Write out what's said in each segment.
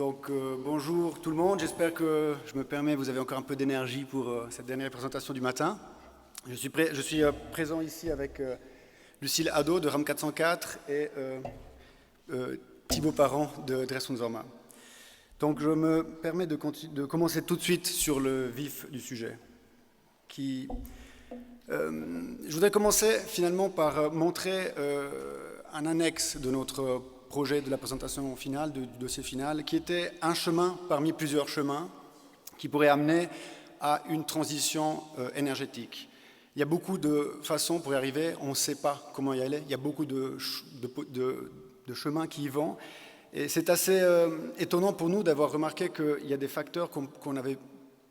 Bonjour tout le monde, j'espère que vous avez encore un peu d'énergie pour cette dernière présentation du matin. Je suis présent ici avec Lucille Hadot de RAM 404 et Thibaut Parent de Dressung Zorma. Donc je me permets de commencer tout de suite sur le vif du sujet. Je voudrais commencer finalement par montrer un annexe de notre projet de la présentation finale, du dossier final, qui était un chemin parmi plusieurs chemins qui pourrait amener à une transition énergétique. Il y a beaucoup de façons pour y arriver, on ne sait pas comment y aller, il y a beaucoup de chemins qui y vont. Et c'est assez étonnant pour nous d'avoir remarqué qu'il y a des facteurs qu'on avait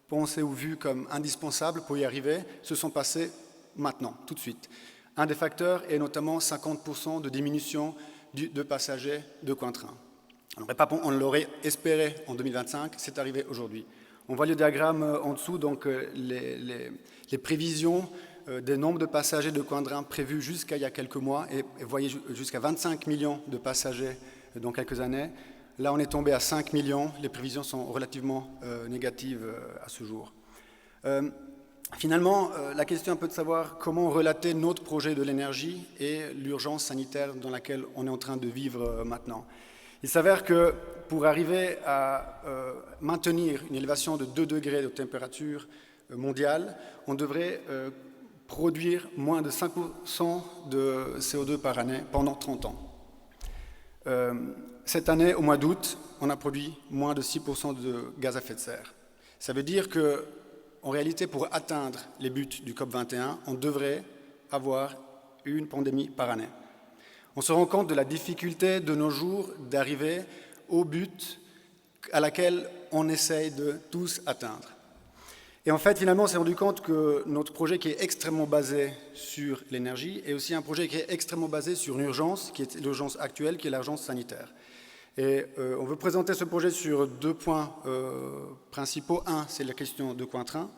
pensés ou vus comme indispensables pour y arriver, se sont passés maintenant, tout de suite. Un des facteurs est notamment 50% de diminution de passagers de coin-train. On l'aurait espéré en 2025, c'est arrivé aujourd'hui. On voit le diagramme en dessous, donc les prévisions des nombres de passagers de coin-train prévus jusqu'à il y a quelques mois, et vous voyez jusqu'à 25 millions de passagers dans quelques années. Là, on est tombé à 5 millions, les prévisions sont relativement négatives à ce jour. Finalement, la question est un peu de savoir comment relater notre projet de l'énergie et l'urgence sanitaire dans laquelle on est en train de vivre maintenant. Il s'avère que pour arriver à maintenir une élévation de 2 degrés de température mondiale, on devrait produire moins de 5% de CO2 par année pendant 30 ans. Cette année, au mois d'août, on a produit moins de 6% de gaz à effet de serre. Ça veut dire que en réalité, pour atteindre les buts du COP21, on devrait avoir une pandémie par année. On se rend compte de la difficulté de nos jours d'arriver au but à laquelle on essaye de tous atteindre. Et en fait, finalement, on s'est rendu compte que notre projet qui est extrêmement basé sur l'énergie est aussi un projet qui est extrêmement basé sur une urgence, qui est l'urgence actuelle, qui est l'urgence sanitaire. Et on veut présenter ce projet sur 2 points principaux. Un, c'est la question de coin-train,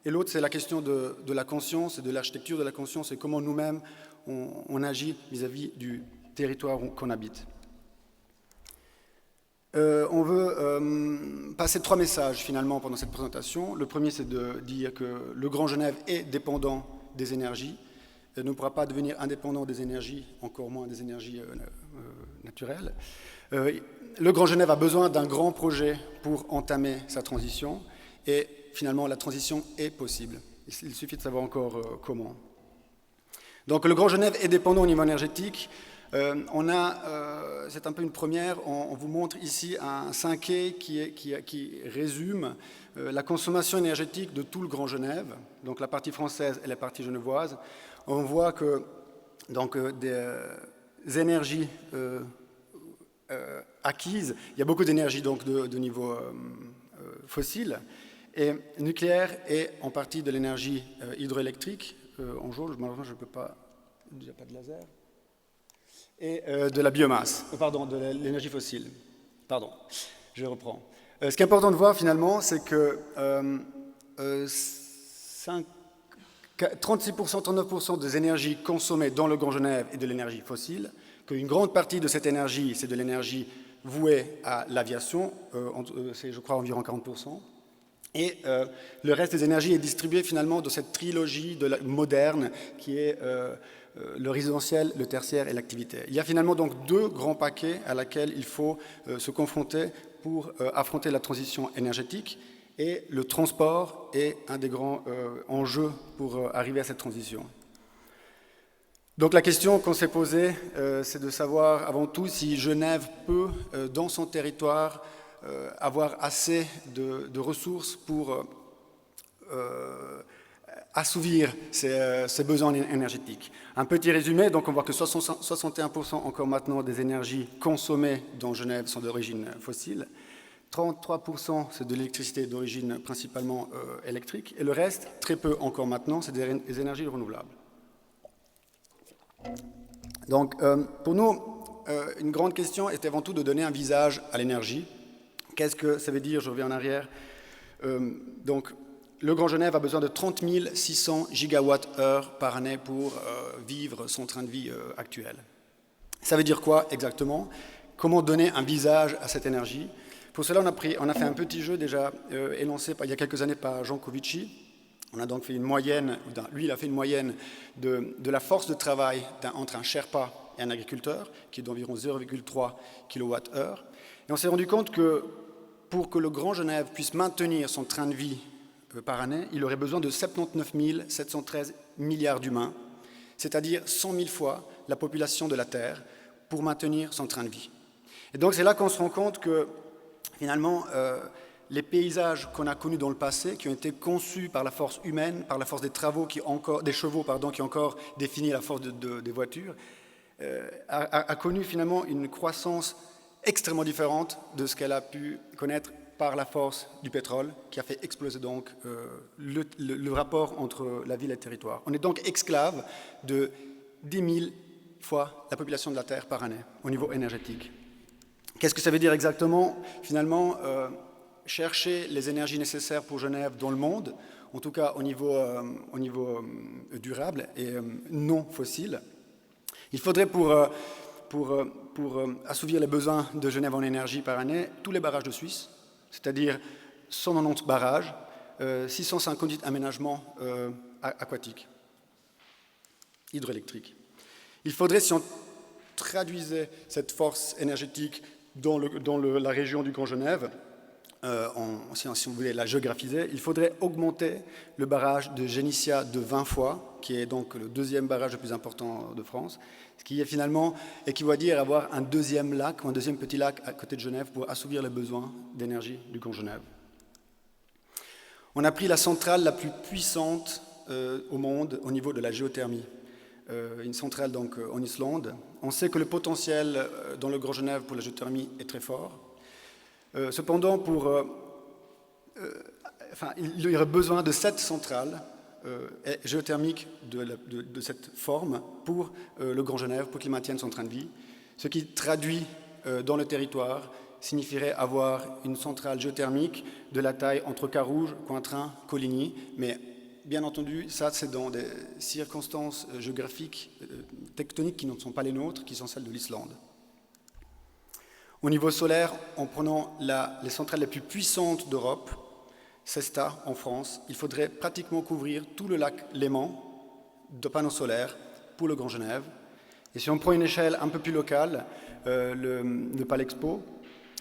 et l'autre, c'est la question de la conscience et de l'architecture de la conscience et comment nous-mêmes on agit vis-à-vis du territoire qu'on habite. On veut passer 3 messages finalement pendant cette présentation. Le premier, c'est de dire que le Grand Genève est dépendant des énergies, et ne pourra pas devenir indépendant des énergies, encore moins des énergies naturelles. Le Grand Genève a besoin d'un grand projet pour entamer sa transition et finalement la transition est possible. Il suffit de savoir encore comment. Donc le Grand Genève est dépendant au niveau énergétique. C'est un peu une première, on vous montre ici un 5e qui résume la consommation énergétique de tout le Grand Genève, donc la partie française et la partie genevoise. On voit que donc, des énergies acquises, il y a beaucoup d'énergie donc de niveau fossile, et nucléaire et en partie de l'énergie hydroélectrique, en jauge, malheureusement je ne peux pas, il n'y a pas de laser, et de la biomasse, de l'énergie fossile. Pardon, je reprends. Ce qui est important de voir finalement, c'est que 36%, 39% des énergies consommées dans le Grand Genève est de l'énergie fossile, qu'une grande partie de cette énergie, c'est de l'énergie vouée à l'aviation, c'est je crois environ 40%, et le reste des énergies est distribué finalement de cette trilogie moderne qui est le résidentiel, le tertiaire et l'activité. Il y a finalement donc 2 grands paquets à laquelle il faut se confronter pour affronter la transition énergétique, et le transport est un des grands enjeux pour arriver à cette transition. Donc la question qu'on s'est posée, c'est de savoir avant tout si Genève peut, dans son territoire, avoir assez de ressources pour assouvir ses besoins énergétiques. Un petit résumé, donc on voit que 61% encore maintenant des énergies consommées dans Genève sont d'origine fossile, 33% c'est de l'électricité d'origine principalement électrique, et le reste, très peu encore maintenant, c'est des énergies renouvelables. Donc pour nous, une grande question est avant tout de donner un visage à l'énergie. Qu'est-ce que ça veut dire? Je reviens en arrière. Donc, le Grand Genève a besoin de 30 600 gigawattheures par année pour vivre son train de vie actuel. Ça veut dire quoi exactement? Comment donner un visage à cette énergie? Pour cela, on a fait un petit jeu déjà élancé il y a quelques années par Jean Covici. On a donc fait une moyenne, lui il a fait une moyenne de la force de travail entre un Sherpa et un agriculteur, qui est d'environ 0,3 kWh. Et on s'est rendu compte que pour que le Grand Genève puisse maintenir son train de vie par année, il aurait besoin de 79 713 milliards d'humains, c'est-à-dire 100 000 fois la population de la Terre, pour maintenir son train de vie. Et donc c'est là qu'on se rend compte que finalement, les paysages qu'on a connus dans le passé, qui ont été conçus par la force humaine, par la force des chevaux qui ont encore défini la force des voitures, a connu finalement une croissance extrêmement différente de ce qu'elle a pu connaître par la force du pétrole, qui a fait exploser donc le rapport entre la ville et le territoire. On est donc esclave de 10 000 fois la population de la Terre par année, au niveau énergétique. Qu'est-ce que ça veut dire exactement? Finalement, chercher les énergies nécessaires pour Genève dans le monde, en tout cas au niveau durable et non fossile. Il faudrait pour assouvir les besoins de Genève en énergie par année, tous les barrages de Suisse, c'est-à-dire 190 barrages, 658 aménagements aquatiques, hydroélectriques. Il faudrait, si on traduisait cette force énergétique dans la région du Grand Genève, si on voulait la géographiser, il faudrait augmenter le barrage de Génissia de 20 fois, qui est donc le deuxième barrage le plus important de France, ce qui est finalement équivaut à dire avoir un deuxième lac, ou un deuxième petit lac à côté de Genève pour assouvir les besoins d'énergie du Grand Genève. On a pris la centrale la plus puissante au monde au niveau de la géothermie, une centrale donc en Islande. On sait que le potentiel dans le Grand Genève pour la géothermie est très fort. Cependant, il y aurait besoin de 7 centrales géothermiques de cette forme pour le Grand Genève, pour qu'il maintienne son train de vie, ce qui traduit dans le territoire signifierait avoir une centrale géothermique de la taille entre Carouge, Cointrin, Coligny, mais bien entendu, ça c'est dans des circonstances géographiques, tectoniques qui ne sont pas les nôtres, qui sont celles de l'Islande. Au niveau solaire, en prenant les centrales les plus puissantes d'Europe, Cesta en France, il faudrait pratiquement couvrir tout le lac Léman de panneaux solaires pour le Grand Genève. Et si on prend une échelle un peu plus locale, le Palexpo,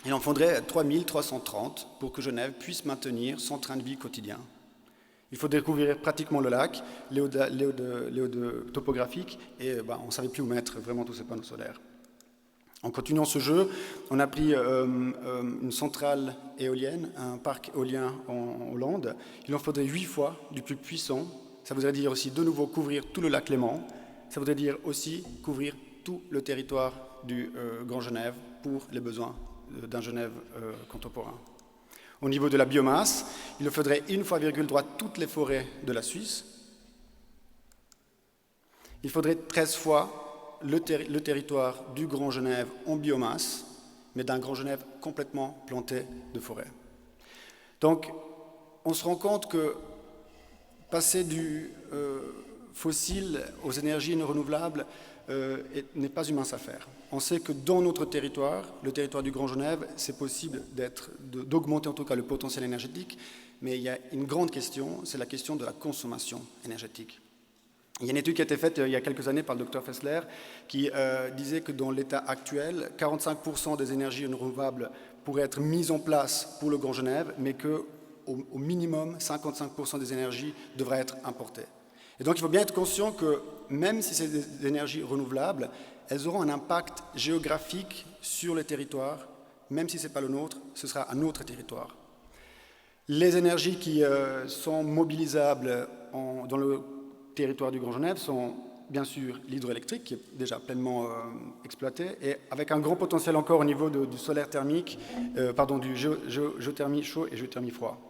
il en faudrait 3330 pour que Genève puisse maintenir son train de vie quotidien. Il faudrait couvrir pratiquement le lac, léode topographique, et on ne savait plus où mettre vraiment tous ces panneaux solaires. En continuant ce jeu, on a pris une centrale éolienne, un parc éolien en Hollande. Il en faudrait 8 fois du plus puissant. Ça voudrait dire aussi de nouveau couvrir tout le lac Léman. Ça voudrait dire aussi couvrir tout le territoire du Grand Genève pour les besoins d'un Genève contemporain. Au niveau de la biomasse, il faudrait 1,3 toutes les forêts de la Suisse. Il faudrait 13 fois le territoire du Grand Genève en biomasse, mais d'un Grand Genève complètement planté de forêts. Donc, on se rend compte que passer du fossile aux énergies renouvelables n'est pas une mince affaire. On sait que dans notre territoire, le territoire du Grand Genève, c'est possible d'augmenter en tout cas le potentiel énergétique, mais il y a une grande question, c'est la question de la consommation énergétique. Il y a une étude qui a été faite il y a quelques années par le Dr Fessler qui disait que dans l'état actuel, 45% des énergies renouvelables pourraient être mises en place pour le Grand Genève, mais qu'au minimum, 55% des énergies devraient être importées. Et donc il faut bien être conscient que même si c'est des énergies renouvelables, elles auront un impact géographique sur les territoires, même si ce n'est pas le nôtre, ce sera un autre territoire. Les énergies qui sont mobilisables dans le territoire du Grand Genève sont bien sûr l'hydroélectrique, qui est déjà pleinement exploité, et avec un grand potentiel encore au niveau du solaire thermique, du géothermie chaud et géothermie froid.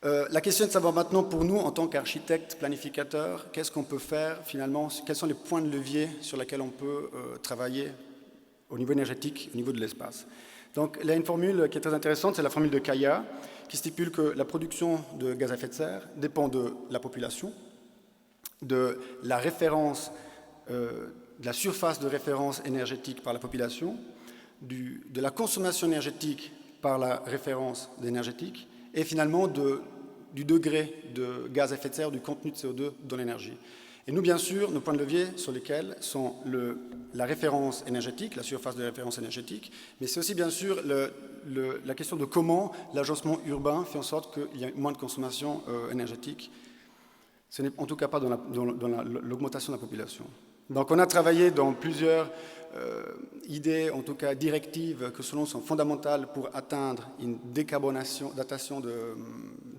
La question est de savoir maintenant pour nous, en tant qu'architectes, planificateurs, qu'est-ce qu'on peut faire finalement, quels sont les points de levier sur lesquels on peut travailler au niveau énergétique, au niveau de l'espace. Donc il y a une formule qui est très intéressante, c'est la formule de Kaya, qui stipule que la production de gaz à effet de serre dépend de la population, de la référence, de la surface de référence énergétique par la population, de la consommation énergétique par la référence énergétique et finalement du degré de gaz à effet de serre, du contenu de CO2 dans l'énergie. Et nous, bien sûr, nos points de levier sur lesquels sont la référence énergétique, la surface de référence énergétique, mais c'est aussi, bien sûr, la question de comment l'agencement urbain fait en sorte qu'il y ait moins de consommation énergétique. Ce n'est en tout cas pas dans l'augmentation de la population. Donc on a travaillé dans plusieurs idées, en tout cas directives, que selon sont fondamentales pour atteindre une décarbonation, datation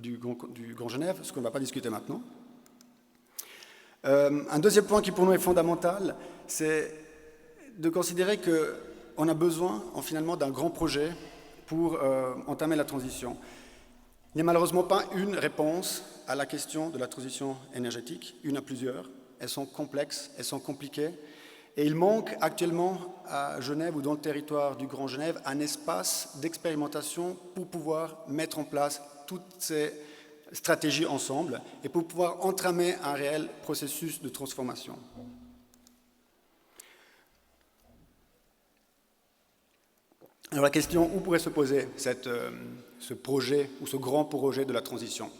du Grand Genève, ce qu'on ne va pas discuter maintenant. Un deuxième point qui pour nous est fondamental, c'est de considérer qu'on a besoin finalement d'un grand projet pour entamer la transition. Il n'y a malheureusement pas une réponse à la question de la transition énergétique, une à plusieurs. Elles sont complexes, elles sont compliquées. Et il manque actuellement à Genève ou dans le territoire du Grand Genève un espace d'expérimentation pour pouvoir mettre en place toutes ces stratégies ensemble et pour pouvoir entamer un réel processus de transformation. Alors la question, où pourrait se poser ce projet ou ce grand projet de la transition?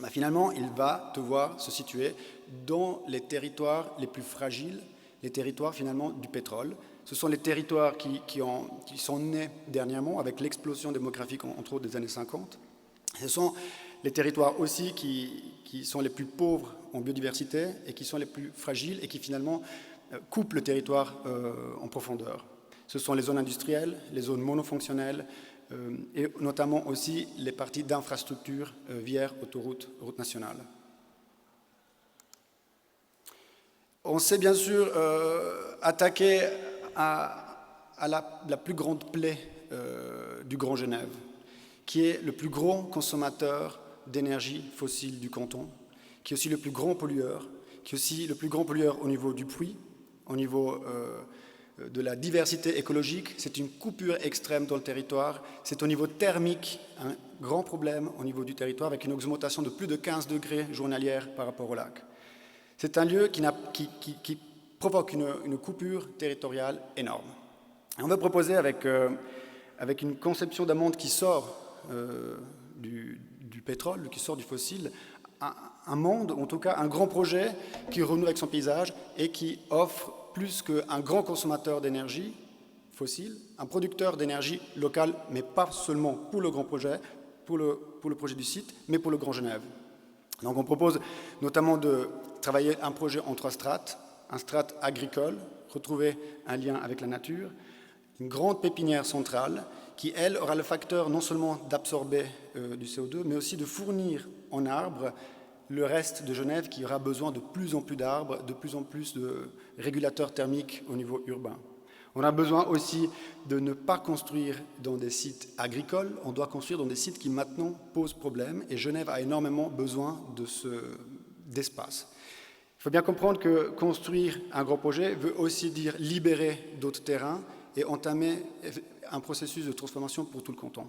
Finalement, il va devoir se situer dans les territoires les plus fragiles, les territoires finalement du pétrole. Ce sont les territoires qui sont nés dernièrement avec l'explosion démographique entre autres des années 50. Ce sont les territoires aussi qui sont les plus pauvres en biodiversité et qui sont les plus fragiles et qui finalement coupent le territoire en profondeur. Ce sont les zones industrielles, les zones monofonctionnelles et notamment aussi les parties d'infrastructures vières, autoroutes, routes nationales. On s'est bien sûr attaqué à la plus grande plaie du Grand Genève, qui est le plus grand consommateur d'énergie fossile du canton, qui est aussi le plus grand pollueur, qui est aussi le plus grand pollueur au niveau du puits, au niveau de la diversité écologique. C'est une coupure extrême dans le territoire. C'est au niveau thermique un grand problème au niveau du territoire, avec une augmentation de plus de 15 degrés journalière par rapport au lac. C'est un lieu qui provoque une coupure territoriale énorme. Et on va proposer avec une conception d'un monde qui sort du pétrole, qui sort du fossile, un monde, en tout cas un grand projet qui renoue avec son paysage et qui offre plus qu'un grand consommateur d'énergie fossile, un producteur d'énergie locale, mais pas seulement pour le grand projet, pour le projet du site, mais pour le Grand Genève. Donc on propose notamment de travailler un projet en 3 strates, un strate agricole, retrouver un lien avec la nature, une grande pépinière centrale qui, elle, aura le facteur non seulement d'absorber du CO2, mais aussi de fournir en arbres le reste de Genève qui aura besoin de plus en plus d'arbres, de plus en plus de régulateurs thermiques au niveau urbain. On a besoin aussi de ne pas construire dans des sites agricoles, on doit construire dans des sites qui maintenant posent problème et Genève a énormément besoin d'espace. Il faut bien comprendre que construire un grand projet veut aussi dire libérer d'autres terrains et entamer un processus de transformation pour tout le canton.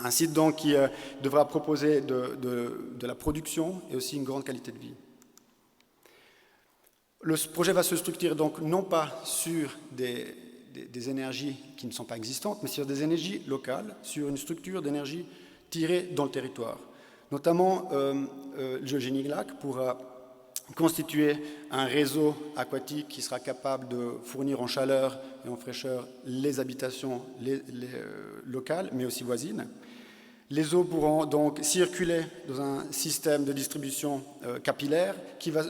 Un site donc qui devra proposer de la production et aussi une grande qualité de vie. Le projet va se structurer donc non pas sur des énergies qui ne sont pas existantes, mais sur des énergies locales, sur une structure d'énergie tirée dans le territoire. Notamment, le Génie Lac pourra constituer un réseau aquatique qui sera capable de fournir en chaleur et en fraîcheur les habitations locales, mais aussi voisines. Les eaux pourront donc circuler dans un système de distribution capillaire qui va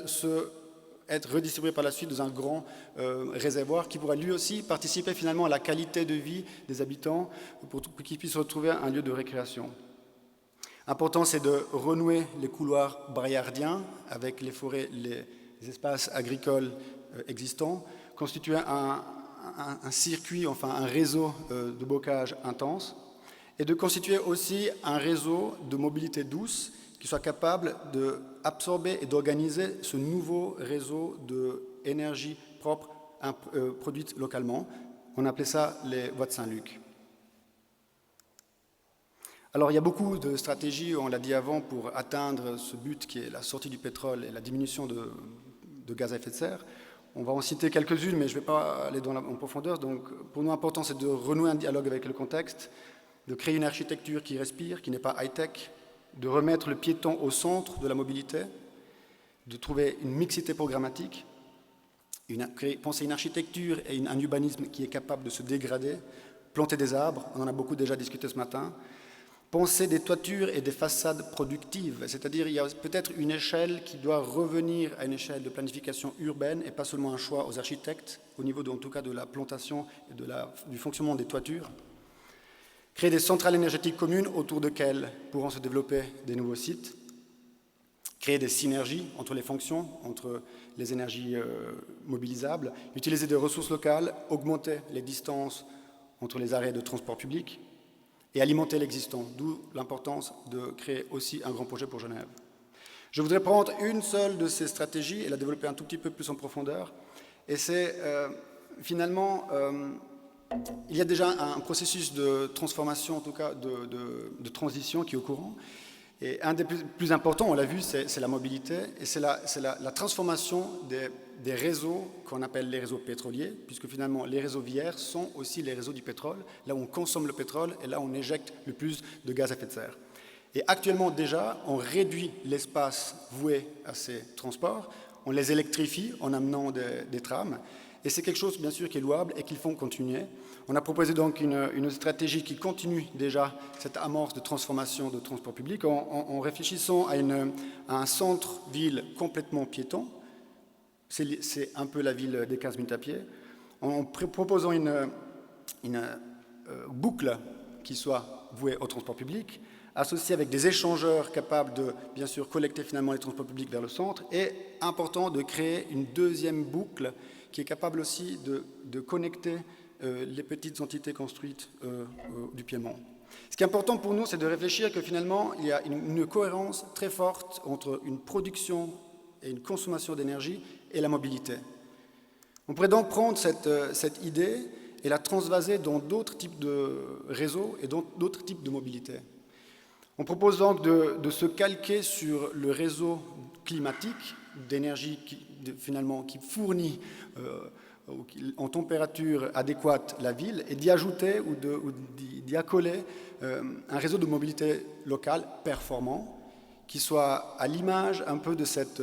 être redistribué par la suite dans un grand réservoir qui pourra lui aussi participer finalement à la qualité de vie des habitants pour qu'ils puissent retrouver un lieu de récréation. Important, c'est de renouer les couloirs braillardiens avec les forêts, les espaces agricoles existants, constituer un circuit, enfin un réseau de bocage intense, et de constituer aussi un réseau de mobilité douce qui soit capable d'absorber et d'organiser ce nouveau réseau d'énergie propre produite localement. On appelait ça les voies de Saint-Luc. Alors il y a beaucoup de stratégies, on l'a dit avant, pour atteindre ce but qui est la sortie du pétrole et la diminution de gaz à effet de serre. On va en citer quelques-unes, mais je ne vais pas aller en profondeur. Donc, pour nous, important, c'est de renouer un dialogue avec le contexte, de créer une architecture qui respire, qui n'est pas high-tech, de remettre le piéton au centre de la mobilité, de trouver une mixité programmatique, penser une architecture et un urbanisme qui est capable de se dégrader, planter des arbres, on en a beaucoup déjà discuté ce matin, penser des toitures et des façades productives, c'est-à-dire il y a peut-être une échelle qui doit revenir à une échelle de planification urbaine et pas seulement un choix aux architectes, au niveau en tout cas de la plantation et du fonctionnement des toitures. Créer des centrales énergétiques communes autour desquelles pourront se développer des nouveaux sites. Créer des synergies entre les fonctions, entre les énergies mobilisables. Utiliser des ressources locales, augmenter les distances entre les arrêts de transport public et alimenter l'existant, d'où l'importance de créer aussi un grand projet pour Genève. Je voudrais prendre une seule de ces stratégies et la développer un tout petit peu plus en profondeur. Et c'est finalement, il y a déjà un processus de transformation, en tout cas de transition qui est au courant. Et un des plus importants, on l'a vu, c'est la mobilité et c'est la transformation des réseaux qu'on appelle les réseaux pétroliers, puisque finalement les réseaux viaires sont aussi les réseaux du pétrole, là où on consomme le pétrole et là où on éjecte le plus de gaz à effet de serre. Et actuellement déjà, on réduit l'espace voué à ces transports, on les électrifie en amenant des trams, et c'est quelque chose bien sûr qui est louable et qu'il faut continuer. On a proposé donc une stratégie qui continue déjà cette amorce de transformation de transport public en réfléchissant à un centre-ville complètement piéton. C'est un peu la ville des 15 minutes à pied. En proposant une boucle qui soit vouée au transport public, associée avec des échangeurs capables de, bien sûr, collecter finalement les transports publics vers le centre, et important de créer une deuxième boucle qui est capable aussi de connecter les petites entités construites du Piémont. Ce qui est important pour nous, c'est de réfléchir que finalement, il y a une cohérence très forte entre une production et une consommation d'énergie et la mobilité. On pourrait donc prendre cette idée et la transvaser dans d'autres types de réseaux et dans d'autres types de mobilité. On propose donc de se calquer sur le réseau climatique d'énergie qui fournit en température adéquate la ville et d'y ajouter ou d'y accoler un réseau de mobilité locale performant qui soit à l'image un peu de cette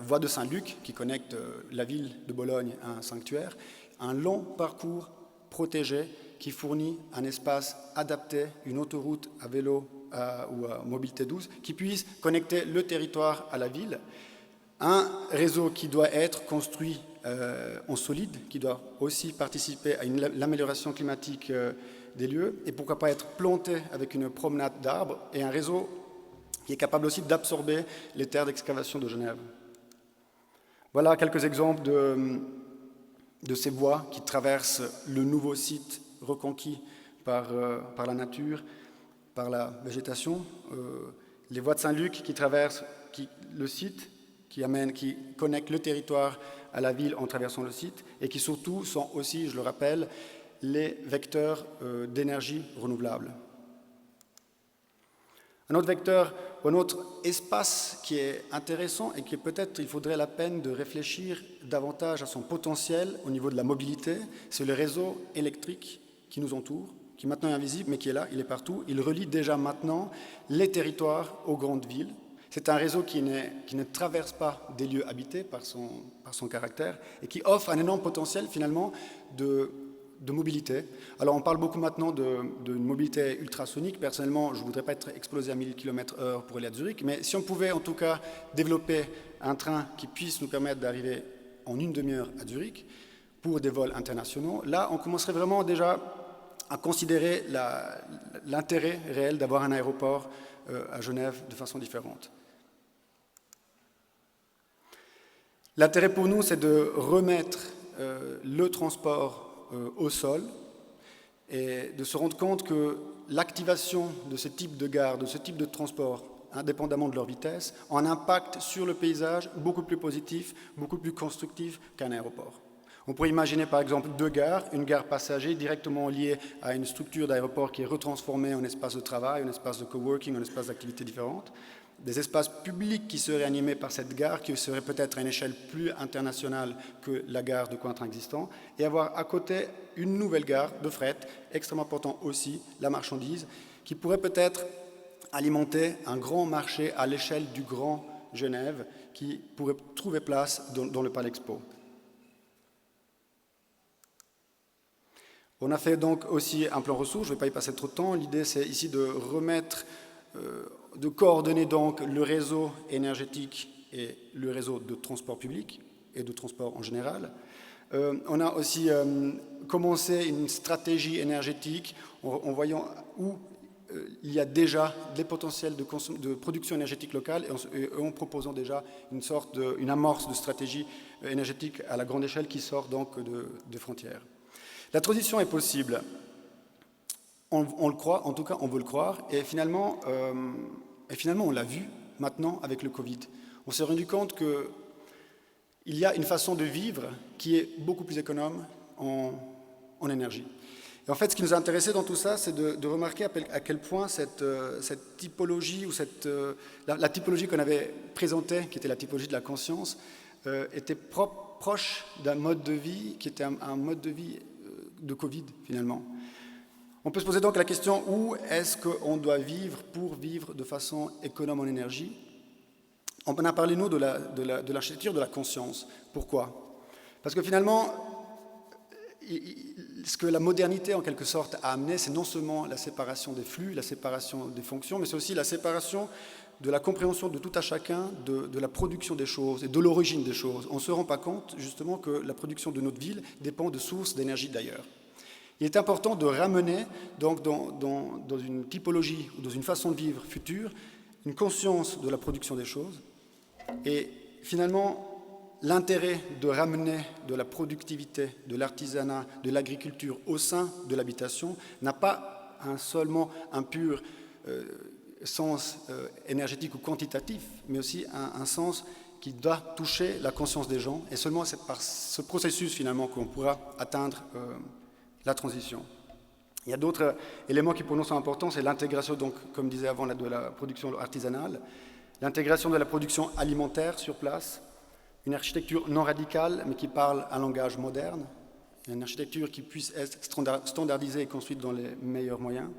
voie de Saint-Luc qui connecte la ville de Bologne à un sanctuaire, un long parcours protégé qui fournit un espace adapté, une autoroute à vélo ou à mobilité douce qui puisse connecter le territoire à la ville. Un réseau qui doit être construit en solide, qui doit aussi participer à l'amélioration climatique des lieux, et pourquoi pas être planté avec une promenade d'arbres, et un réseau qui est capable aussi d'absorber les terres d'excavation de Genève. Voilà quelques exemples de ces voies qui traversent le nouveau site reconquis par la nature, par la végétation. Les voies de Saint-Luc qui traversent le site, qui connectent le territoire à la ville en traversant le site et qui surtout sont aussi, je le rappelle, les vecteurs d'énergie renouvelable. Un autre vecteur, un autre espace qui est intéressant et qui peut-être il faudrait la peine de réfléchir davantage à son potentiel au niveau de la mobilité, c'est le réseau électrique qui nous entoure, qui maintenant est invisible mais qui est là, il est partout. Il relie déjà maintenant les territoires aux grandes villes. C'est un réseau qui ne traverse pas des lieux habités par son caractère et qui offre un énorme potentiel finalement de mobilité. Alors on parle beaucoup maintenant d'une mobilité ultrasonique. Personnellement, je ne voudrais pas être explosé à 1000 km/h pour aller à Zurich, mais si on pouvait en tout cas développer un train qui puisse nous permettre d'arriver en une demi-heure à Zurich pour des vols internationaux, là on commencerait vraiment déjà à considérer l'intérêt réel d'avoir un aéroport à Genève de façon différente. L'intérêt pour nous, c'est de remettre le transport au sol et de se rendre compte que l'activation de ce type de gare, de ce type de transport, indépendamment de leur vitesse, a un impact sur le paysage beaucoup plus positif, beaucoup plus constructif qu'un aéroport. On pourrait imaginer par exemple deux gares, une gare passager directement liée à une structure d'aéroport qui est retransformée en espace de travail, en espace de coworking, en espace d'activités différentes, des espaces publics qui seraient animés par cette gare, qui serait peut-être à une échelle plus internationale que la gare de Cointrin existant, et avoir à côté une nouvelle gare de fret, extrêmement important aussi, la marchandise, qui pourrait peut-être alimenter un grand marché à l'échelle du Grand Genève, qui pourrait trouver place dans le Palais Expo. On a fait donc aussi un plan ressources, je ne vais pas y passer trop de temps. L'idée, c'est ici de de coordonner donc le réseau énergétique et le réseau de transport public et de transport en général. On a aussi commencé une stratégie énergétique en voyant où il y a déjà des potentiels de production énergétique locale et en proposant déjà une amorce de stratégie énergétique à la grande échelle qui sort donc de frontières. La transition est possible, on le croit, en tout cas on veut le croire, et finalement on l'a vu maintenant avec le Covid. On s'est rendu compte qu'il y a une façon de vivre qui est beaucoup plus économe en énergie. Et en fait, ce qui nous a intéressé dans tout ça, c'est de remarquer à quel point cette typologie, ou la typologie qu'on avait présentée, qui était la typologie de la conscience, était proche d'un mode de vie qui était un mode de vie de Covid, finalement. On peut se poser donc la question, où est-ce qu'on doit vivre pour vivre de façon économe en énergie? On a parlé, nous, de l'architecture de la conscience. Pourquoi? Parce que finalement, ce que la modernité, en quelque sorte, a amené, c'est non seulement la séparation des flux, la séparation des fonctions, mais c'est aussi la séparation de la compréhension de tout à chacun, de la production des choses et de l'origine des choses. On ne se rend pas compte, justement, que la production de notre ville dépend de sources d'énergie d'ailleurs. Il est important de ramener, donc, dans une typologie ou dans une façon de vivre future, une conscience de la production des choses. Et finalement, l'intérêt de ramener de la productivité, de l'artisanat, de l'agriculture au sein de l'habitation n'a pas seulement un pur sens énergétique ou quantitatif, mais aussi un sens qui doit toucher la conscience des gens. Et seulement c'est par ce processus, finalement, qu'on pourra atteindre la transition. Il y a d'autres éléments qui pour nous sont importants, c'est l'intégration, donc, comme disait avant, de la production artisanale, l'intégration de la production alimentaire sur place, une architecture non radicale, mais qui parle un langage moderne, une architecture qui puisse être standardisée et construite dans les meilleurs moyens.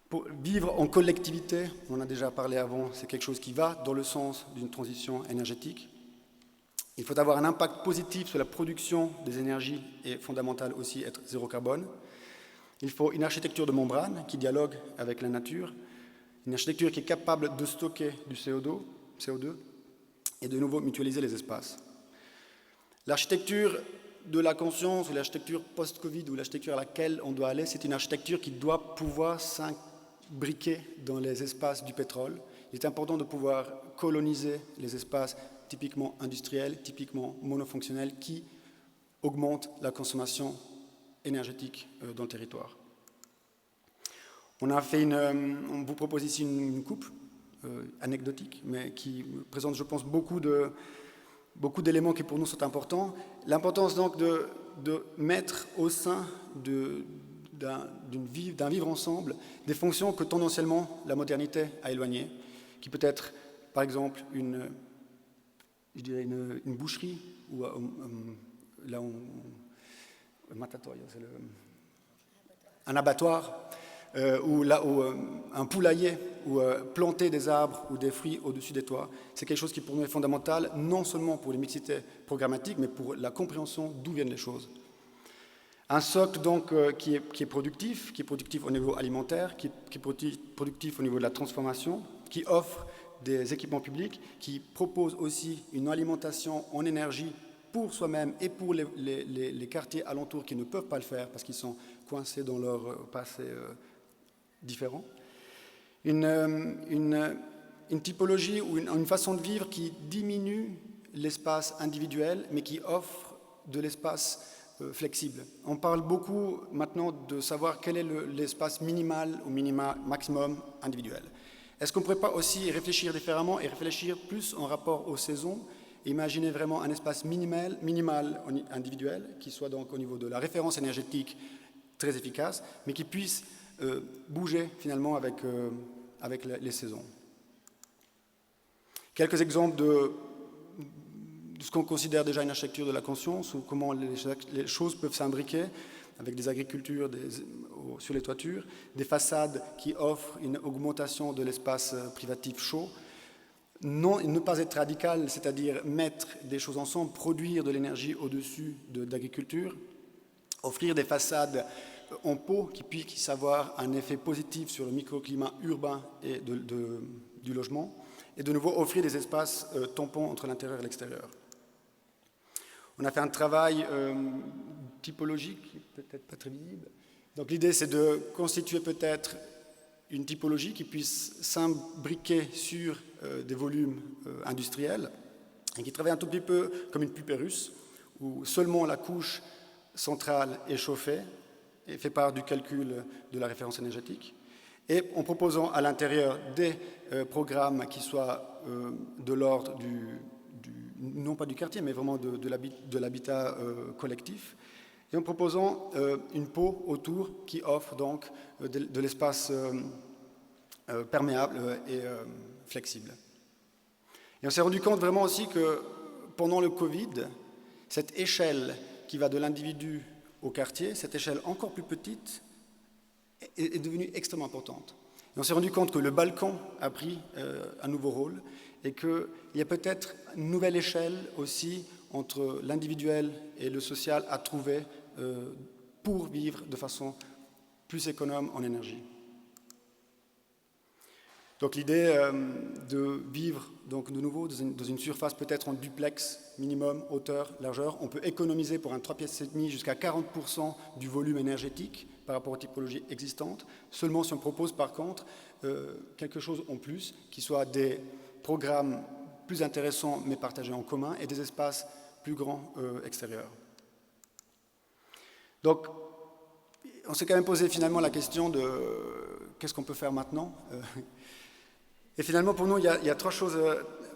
Pour vivre en collectivité, on en a déjà parlé avant, c'est quelque chose qui va dans le sens d'une transition énergétique. Il faut avoir un impact positif sur la production des énergies et fondamental aussi être zéro carbone. Il faut une architecture de membrane qui dialogue avec la nature, une architecture qui est capable de stocker du CO2 et de nouveau mutualiser les espaces. L'architecture de la conscience ou l'architecture post-Covid ou l'architecture à laquelle on doit aller, c'est une architecture qui doit pouvoir s'imbriquer dans les espaces du pétrole. Il est important de pouvoir coloniser les espaces typiquement industriels, typiquement monofonctionnels, qui augmentent la consommation énergétique dans le territoire. On vous propose ici une coupe anecdotique, mais qui présente, je pense, beaucoup d'éléments qui pour nous sont importants. L'importance donc de mettre au sein d'un vivre ensemble des fonctions que tendanciellement la modernité a éloignées, qui peut être, par exemple, une boucherie, ou un abattoir, ou un poulailler, ou planter des arbres ou des fruits au-dessus des toits. C'est quelque chose qui pour nous est fondamental, non seulement pour les mixités programmatiques, mais pour la compréhension d'où viennent les choses. Un socle donc qui est productif au niveau alimentaire, qui est productif au niveau de la transformation, qui offre des équipements publics, qui propose aussi une alimentation en énergie pour soi-même et pour les quartiers alentours qui ne peuvent pas le faire parce qu'ils sont coincés dans leur passé différent. Une typologie ou une façon de vivre qui diminue l'espace individuel, mais qui offre de l'espace flexible. On parle beaucoup maintenant de savoir quel est l'espace minimal ou maximum individuel. Est-ce qu'on ne pourrait pas aussi réfléchir différemment et réfléchir plus en rapport aux saisons, et imaginer vraiment un espace minimal individuel, qui soit donc au niveau de la référence énergétique très efficace, mais qui puisse bouger finalement avec les saisons. Quelques exemples de ce qu'on considère déjà une architecture de la conscience, ou comment les choses peuvent s'imbriquer avec des agricultures sur les toitures, des façades qui offrent une augmentation de l'espace privatif chaud. Non, ne pas être radical, c'est-à-dire mettre des choses ensemble, produire de l'énergie au-dessus d'agriculture, offrir des façades en pot qui puissent avoir un effet positif sur le microclimat urbain et du logement, et de nouveau offrir des espaces tampons entre l'intérieur et l'extérieur. On a fait un travail typologique, peut-être pas très visible. Donc l'idée, c'est de constituer peut-être une typologie qui puisse s'imbriquer sur des volumes industriels et qui travaille un tout petit peu comme une pupérus, où seulement la couche centrale est chauffée et fait part du calcul de la référence énergétique, et en proposant à l'intérieur des programmes qui soient de l'ordre non pas du quartier, mais vraiment de l'habitat collectif, et en proposant une peau autour qui offre donc de l'espace perméable et flexible. Et on s'est rendu compte vraiment aussi que pendant le Covid, cette échelle qui va de l'individu au quartier, cette échelle encore plus petite, est devenue extrêmement importante. Et on s'est rendu compte que le balcon a pris un nouveau rôle et qu'il y a peut-être une nouvelle échelle aussi entre l'individuel et le social à trouver pour vivre de façon plus économe en énergie. Donc l'idée de vivre donc de nouveau dans une surface peut-être en duplex, minimum, hauteur, largeur, on peut économiser pour un 3 pièces et demie jusqu'à 40% du volume énergétique par rapport aux typologies existantes, seulement si on propose par contre quelque chose en plus, qui soit des programmes plus intéressants mais partagés en commun et des espaces plus grands extérieurs. Donc on s'est quand même posé finalement la question de qu'est-ce qu'on peut faire maintenant. Et finalement, pour nous, il y a trois choses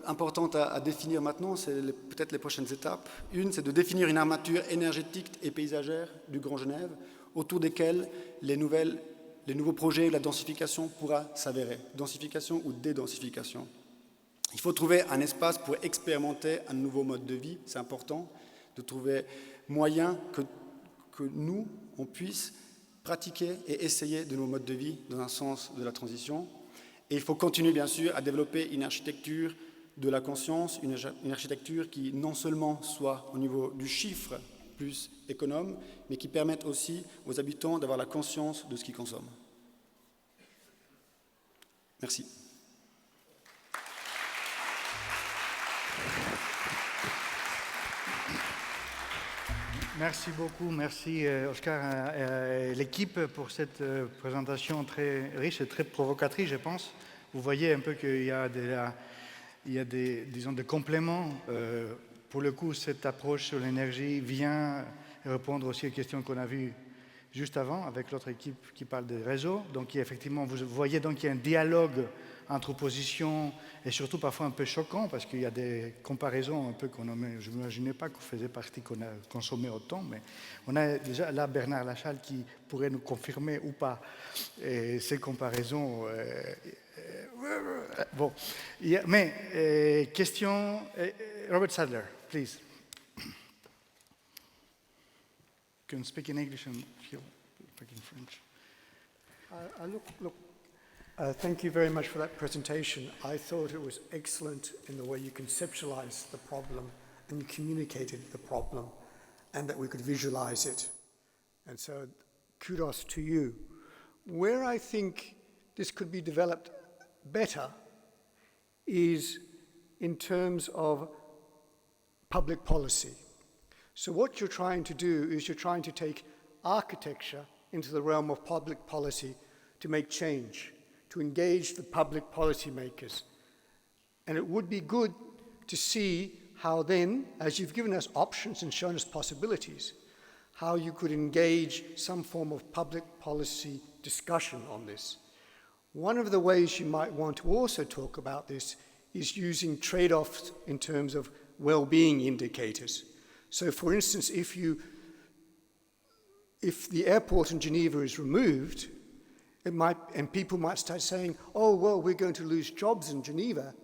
importantes à définir maintenant, c'est peut-être les prochaines étapes. Une, c'est de définir une armature énergétique et paysagère du Grand Genève, autour desquelles les nouveaux projets, la densification pourra s'avérer, densification ou dédensification. Il faut trouver un espace pour expérimenter un nouveau mode de vie, c'est important, de trouver moyen que nous, on puisse pratiquer et essayer de nouveaux modes de vie dans un sens de la transition. Et il faut continuer, bien sûr, à développer une architecture de la conscience, une architecture qui non seulement soit au niveau du chiffre plus économe, mais qui permette aussi aux habitants d'avoir la conscience de ce qu'ils consomment. Merci. Merci beaucoup, merci Oscar et l'équipe pour cette présentation très riche et très provocatrice, je pense. Vous voyez un peu qu'il y a disons, des compléments. Pour le coup, cette approche sur l'énergie vient répondre aussi aux questions qu'on a vues juste avant avec l'autre équipe qui parle des réseaux. Donc effectivement, vous voyez donc qu'il y a un dialogue entre oppositions et surtout parfois un peu choquant parce qu'il y a des comparaisons un peu je ne m'imaginais pas qu'on faisait partie, qu'on a consommé autant, mais on a déjà là Bernard Lachalle qui pourrait nous confirmer ou pas ces comparaisons. Bon, mais question, Robert Sadler, please. You can speak in English and speak in French. Look. Thank you very much for that presentation. I thought it was excellent in the way you conceptualized the problem and you communicated the problem and that we could visualize it. And so kudos to you. Where I think this could be developed better is in terms of public policy. So what you're trying to do is you're trying to take architecture into the realm of public policy to make change, to engage the public policymakers. And it would be good to see how then, as you've given us options and shown us possibilities, how you could engage some form of public policy discussion on this. One of the ways you might want to also talk about this is using trade-offs in terms of well-being indicators. So for instance, if the airport in Geneva is removed, and people might start saying, oh, well, we're going to lose jobs in Geneva.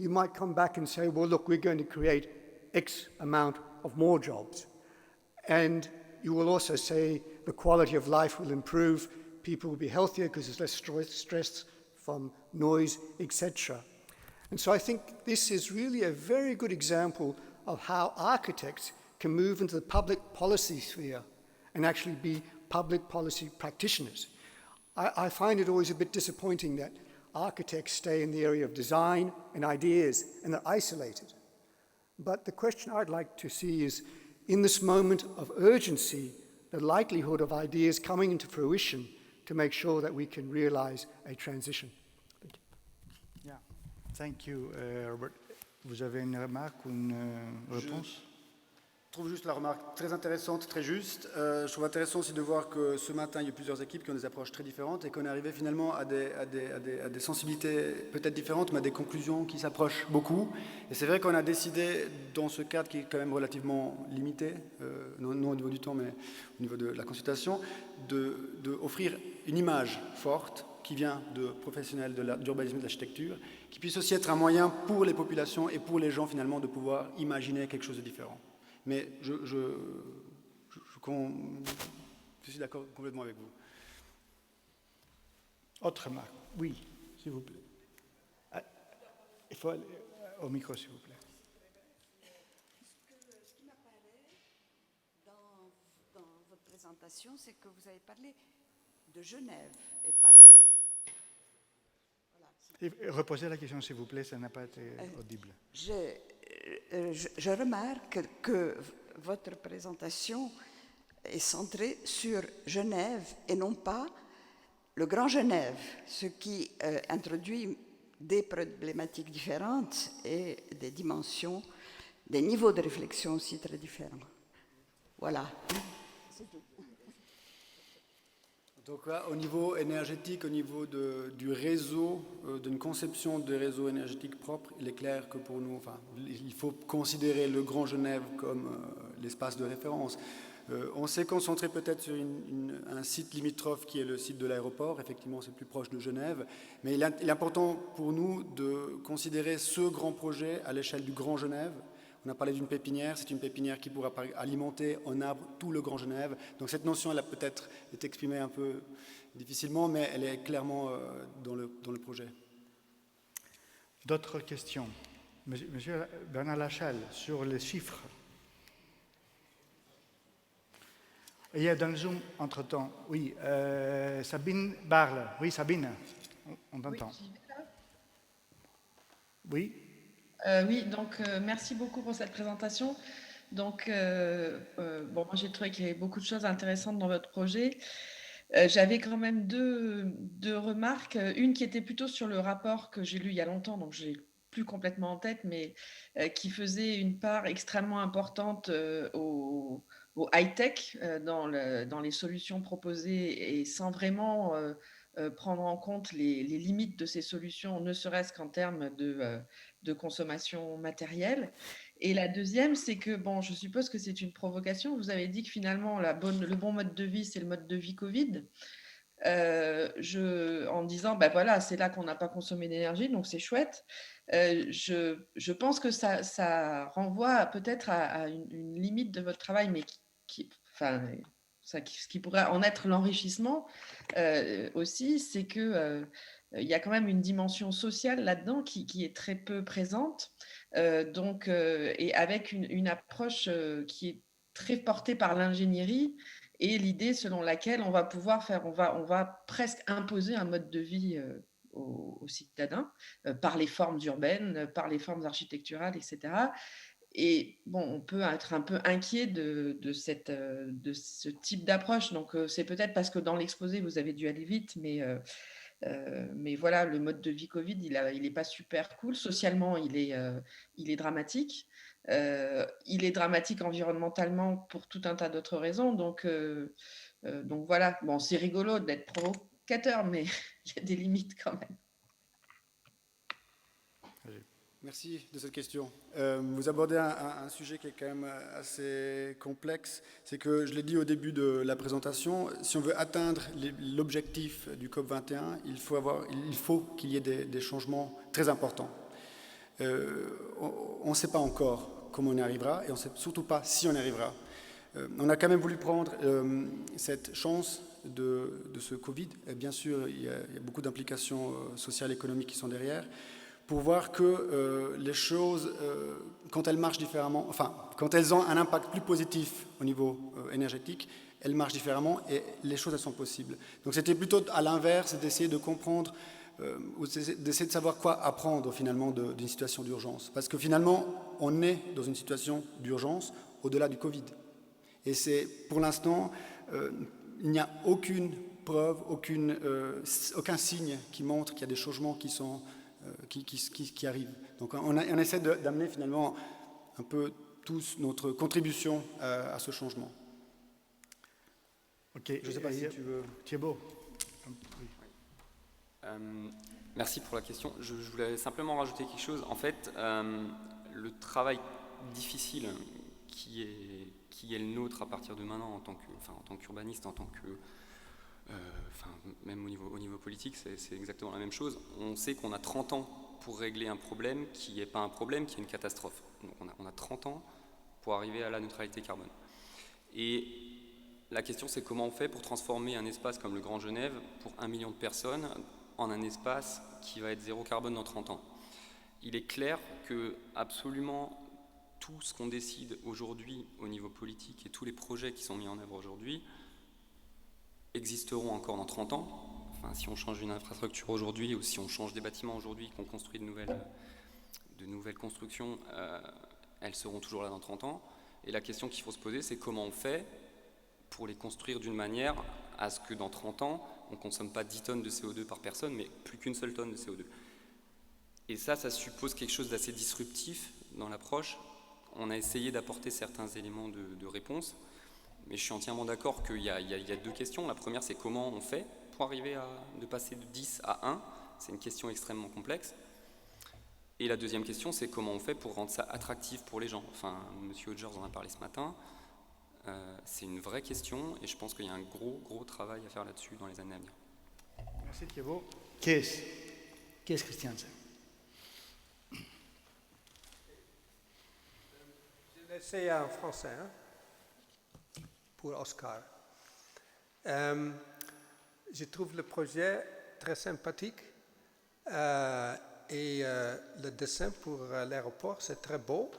you might come back and say, well, look, we're going to create X amount of more jobs. And you will also say the quality of life will improve, people will be healthier because there's less stress from noise, etc. And so I think this is really a very good example of how architects can move into the public policy sphere and actually be public policy practitioners. I find it always a bit disappointing that architects stay in the area of design and ideas and they're isolated. But the question I'd like to see is, in this moment of urgency, the likelihood of ideas coming into fruition to make sure that we can realize a transition. Thank you. Yeah. Thank you, Robert. Vous avez une remarque ou une réponse? Je trouve juste la remarque très intéressante, très juste. Je trouve intéressant aussi de voir que ce matin, il y a plusieurs équipes qui ont des approches très différentes et qu'on est arrivé finalement à des sensibilités peut-être différentes, mais à des conclusions qui s'approchent beaucoup. Et c'est vrai qu'on a décidé, dans ce cadre qui est quand même relativement limité, non au niveau du temps, mais au niveau de la consultation, d'offrir une image forte qui vient de professionnels d'urbanisme et de l'architecture, qui puisse aussi être un moyen pour les populations et pour les gens finalement de pouvoir imaginer quelque chose de différent. Mais je suis d'accord complètement avec vous. Autre remarque? Oui, s'il vous plaît. Il faut aller au micro, s'il vous plaît. Ce qui m'apparaît dans votre présentation, c'est que vous avez parlé de Genève et pas du Grand Genève. Voilà. Reposez la question, s'il vous plaît, ça n'a pas été audible. Je remarque que votre présentation est centrée sur Genève et non pas le Grand Genève, ce qui introduit des problématiques différentes et des dimensions, des niveaux de réflexion aussi très différents. Voilà. C'est tout. Donc là, au niveau énergétique, au niveau du réseau, d'une conception de réseau énergétique propre, il est clair que pour nous, il faut considérer le Grand Genève comme l'espace de référence. On s'est concentré peut-être sur un site limitrophe qui est le site de l'aéroport. Effectivement, c'est plus proche de Genève. Mais il est important pour nous de considérer ce grand projet à l'échelle du Grand Genève. On a parlé d'une pépinière, c'est une pépinière qui pourra alimenter en arbre tout le Grand Genève. Donc cette notion, elle a peut-être été exprimée un peu difficilement, mais elle est clairement dans le projet. D'autres questions? Monsieur Bernard Lachal, sur les chiffres. Il y a dans le Zoom, entre-temps, oui, Sabine Barle. Oui, Sabine, on t'entend. Oui. Oui, donc merci beaucoup pour cette présentation. Donc, moi j'ai trouvé qu'il y avait beaucoup de choses intéressantes dans votre projet. J'avais quand même deux remarques. Une qui était plutôt sur le rapport que j'ai lu il y a longtemps, donc je l'ai plus complètement en tête, mais qui faisait une part extrêmement importante au high-tech dans les solutions proposées et sans vraiment prendre en compte les limites de ces solutions, ne serait-ce qu'en termes de consommation matérielle. Et la deuxième, c'est que, je suppose que c'est une provocation. Vous avez dit que finalement, le bon mode de vie, c'est le mode de vie Covid. En disant, voilà, c'est là qu'on n'a pas consommé d'énergie, donc c'est chouette. Je pense que ça renvoie peut-être à une limite de votre travail, mais ce qui pourrait en être l'enrichissement aussi, c'est que il y a quand même une dimension sociale là-dedans qui est très peu présente, et avec une approche qui est très portée par l'ingénierie et l'idée selon laquelle on va pouvoir on va presque imposer un mode de vie aux citadins par les formes urbaines, par les formes architecturales, etc. Et on peut être un peu inquiet de ce type d'approche. Donc, c'est peut-être parce que dans l'exposé, vous avez dû aller vite, mais voilà, le mode de vie Covid, il n'est pas super cool. Socialement, il est dramatique. Il est dramatique environnementalement pour tout un tas d'autres raisons. Donc voilà, c'est rigolo d'être provocateur, mais il y a des limites quand même. Merci de cette question. Vous abordez un sujet qui est quand même assez complexe. C'est que, je l'ai dit au début de la présentation, si on veut atteindre l'objectif du COP21, il faut qu'il y ait des changements très importants. On ne sait pas encore comment on y arrivera et on ne sait surtout pas si on y arrivera. On a quand même voulu prendre cette chance de ce Covid. Et bien sûr, il y a beaucoup d'implications sociales et économiques qui sont derrière, pour voir que les choses, quand elles marchent différemment, enfin, quand elles ont un impact plus positif au niveau énergétique, elles marchent différemment et les choses, elles sont possibles. Donc c'était plutôt à l'inverse, d'essayer de comprendre, d'essayer de savoir quoi apprendre finalement d'une situation d'urgence. Parce que finalement, on est dans une situation d'urgence au-delà du Covid. Et c'est, pour l'instant, il n'y a aucune preuve, aucun signe qui montre qu'il y a des changements qui arrivent. Donc on essaie d'amener finalement un peu tous notre contribution à ce changement. Ok, je ne sais pas si tu veux... Thibaut. Merci pour la question. Je voulais simplement rajouter quelque chose. En fait, le travail difficile qui est le nôtre à partir de maintenant en tant qu'urbaniste, en tant que... même au niveau politique, c'est exactement la même chose. On sait qu'on a 30 ans pour régler un problème qui n'est pas un problème, qui est une catastrophe. Donc on a 30 ans pour arriver à la neutralité carbone. Et la question, c'est comment on fait pour transformer un espace comme le Grand Genève, pour 1 million de personnes, en un espace qui va être zéro carbone dans 30 ans. Il est clair que absolument tout ce qu'on décide aujourd'hui au niveau politique et tous les projets qui sont mis en œuvre aujourd'hui existeront encore dans 30 ans. Enfin, si on change une infrastructure aujourd'hui ou si on change des bâtiments aujourd'hui, qu'on construit de nouvelles constructions, elles seront toujours là dans 30 ans. Et la question qu'il faut se poser, c'est comment on fait pour les construire d'une manière à ce que dans 30 ans, on ne consomme pas 10 tonnes de CO2 par personne, mais plus qu'une seule tonne de CO2. Et ça suppose quelque chose d'assez disruptif dans l'approche. On a essayé d'apporter certains éléments de réponse, mais je suis entièrement d'accord qu'il y a deux questions. La première, c'est comment on fait pour arriver de passer de 10 à 1. C'est une question extrêmement complexe. Et la deuxième question, c'est comment on fait pour rendre ça attractif pour les gens. Enfin, M. Hodgers en a parlé ce matin. C'est une vraie question et je pense qu'il y a un gros travail à faire là-dessus dans les années à venir. Merci Thibaut. Qu'est-ce Christiansen? Je vais essayer en français pour Oscar. Je trouve le projet très sympathique et le dessin pour l'aéroport, c'est très beau.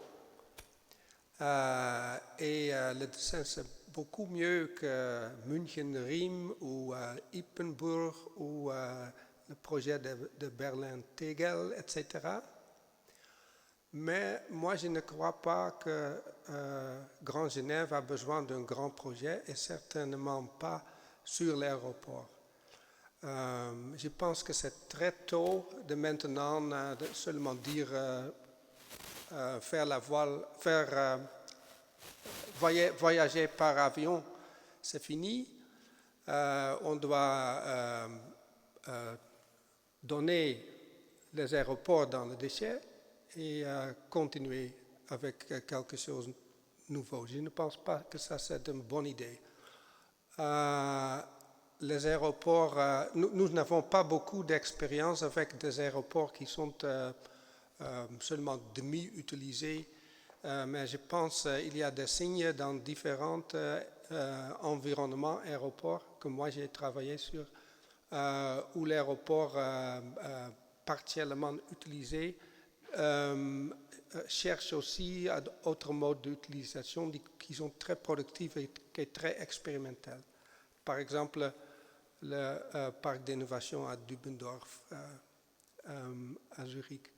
Le dessin, c'est beaucoup mieux que München-Riem ou Ypenburg ou le projet de Berlin-Tegel, etc. Mais moi, je ne crois pas que Grand Genève a besoin d'un grand projet et certainement pas sur l'aéroport. Je pense que c'est très tôt de maintenant de seulement dire voyager par avion, c'est fini. On doit donner les aéroports dans le déchet et continuer avec quelque chose de nouveau. Je ne pense pas que ça c'est une bonne idée. Les aéroports, nous n'avons pas beaucoup d'expérience avec des aéroports qui sont seulement demi-utilisés, mais je pense qu'il y a des signes dans différents environnements aéroports que moi j'ai travaillé sur, où l'aéroport partiellement utilisé cherche aussi à d'autres modes d'utilisation qui sont très productifs et très expérimentels. Par exemple, le parc d'innovation à Dubendorf, à Zurich.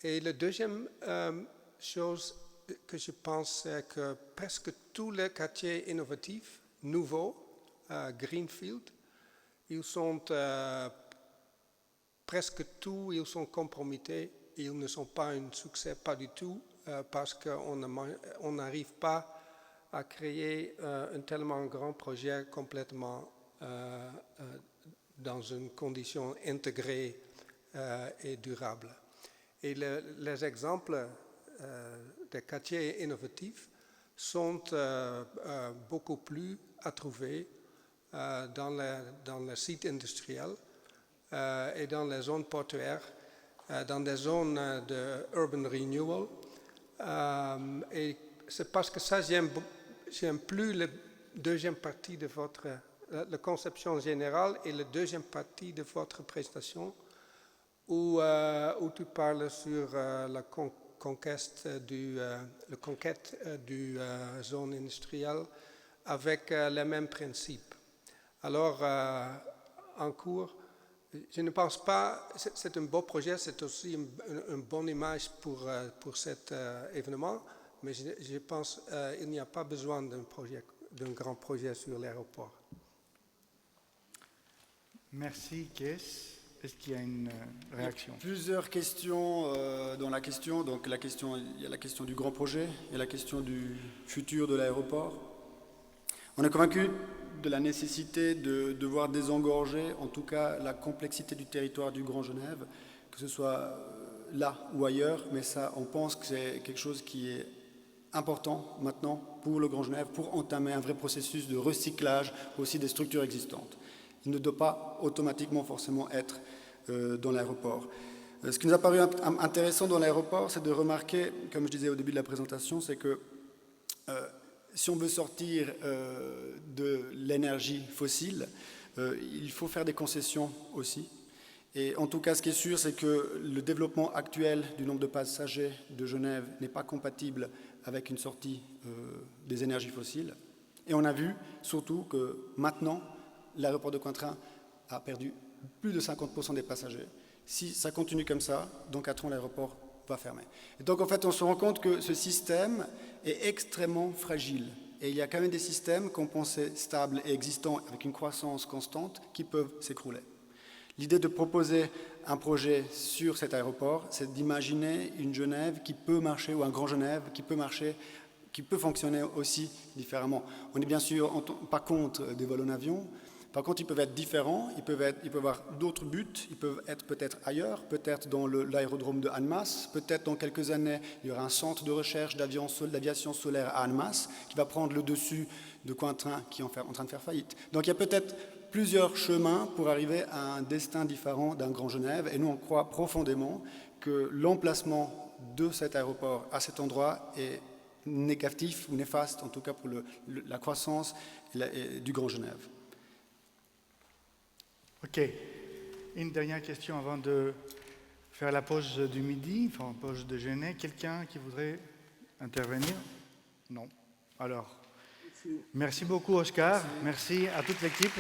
Et la deuxième chose que je pense, c'est que presque tous les quartiers innovatifs, nouveaux, Greenfield, ils sont presque tous, ils sont compromis. Ils ne sont pas un succès, pas du tout, parce qu'on n'arrive pas à créer un tellement grand projet complètement dans une condition intégrée et durable. Et les exemples des quartiers innovatifs sont beaucoup plus à trouver dans les sites industriels et dans les zones portuaires dans des zones de urban renewal. Et c'est parce que ça, j'aime plus la deuxième partie de votre la conception générale et la deuxième partie de votre présentation où tu parles sur la conquête du zone industrielle avec les mêmes principes. Alors, en cours, je ne pense pas, c'est un beau projet, c'est aussi une bonne image pour cet événement, mais je pense qu'il n'y a pas besoin d'un grand projet sur l'aéroport. Merci, Kees. Est-ce qu'il y a une réaction? Plusieurs questions dans la question. Donc il y a la question du grand projet, il y a la question du futur de l'aéroport. On est convaincu de la nécessité de devoir désengorger, en tout cas, la complexité du territoire du Grand Genève, que ce soit là ou ailleurs, mais ça, on pense que c'est quelque chose qui est important maintenant pour le Grand Genève, pour entamer un vrai processus de recyclage aussi des structures existantes. Il ne doit pas automatiquement forcément être dans l'aéroport. Ce qui nous a paru intéressant dans l'aéroport, c'est de remarquer, comme je disais au début de la présentation, c'est que si on veut sortir de l'énergie fossile, il faut faire des concessions aussi. Et en tout cas, ce qui est sûr, c'est que le développement actuel du nombre de passagers de Genève n'est pas compatible avec une sortie des énergies fossiles. Et on a vu surtout que maintenant, l'aéroport de Cointrin a perdu plus de 50% des passagers. Si ça continue comme ça, dans 4 ans, l'aéroport va fermer. Et donc, en fait, on se rend compte que ce système est extrêmement fragile. Et il y a quand même des systèmes qu'on pensait stables et existants, avec une croissance constante, qui peuvent s'écrouler. L'idée de proposer un projet sur cet aéroport, c'est d'imaginer une Genève qui peut marcher, ou un Grand Genève qui peut marcher, qui peut fonctionner aussi différemment. On n'est bien sûr pas contre des vols en avion. Par contre, ils peuvent être différents, ils peuvent avoir d'autres buts, ils peuvent être peut-être ailleurs, peut-être dans l'aérodrome de Annemasse, peut-être dans quelques années, il y aura un centre de recherche d'aviation solaire à Annemasse qui va prendre le dessus de Cointrin qui est en train de faire faillite. Donc il y a peut-être plusieurs chemins pour arriver à un destin différent d'un Grand Genève, et nous on croit profondément que l'emplacement de cet aéroport à cet endroit est négatif ou néfaste, en tout cas pour la croissance du Grand Genève. OK. Une dernière question avant de faire la pause du midi, enfin pause déjeuner. Quelqu'un qui voudrait intervenir? Non. Alors, merci beaucoup, Oscar. Merci à toute l'équipe.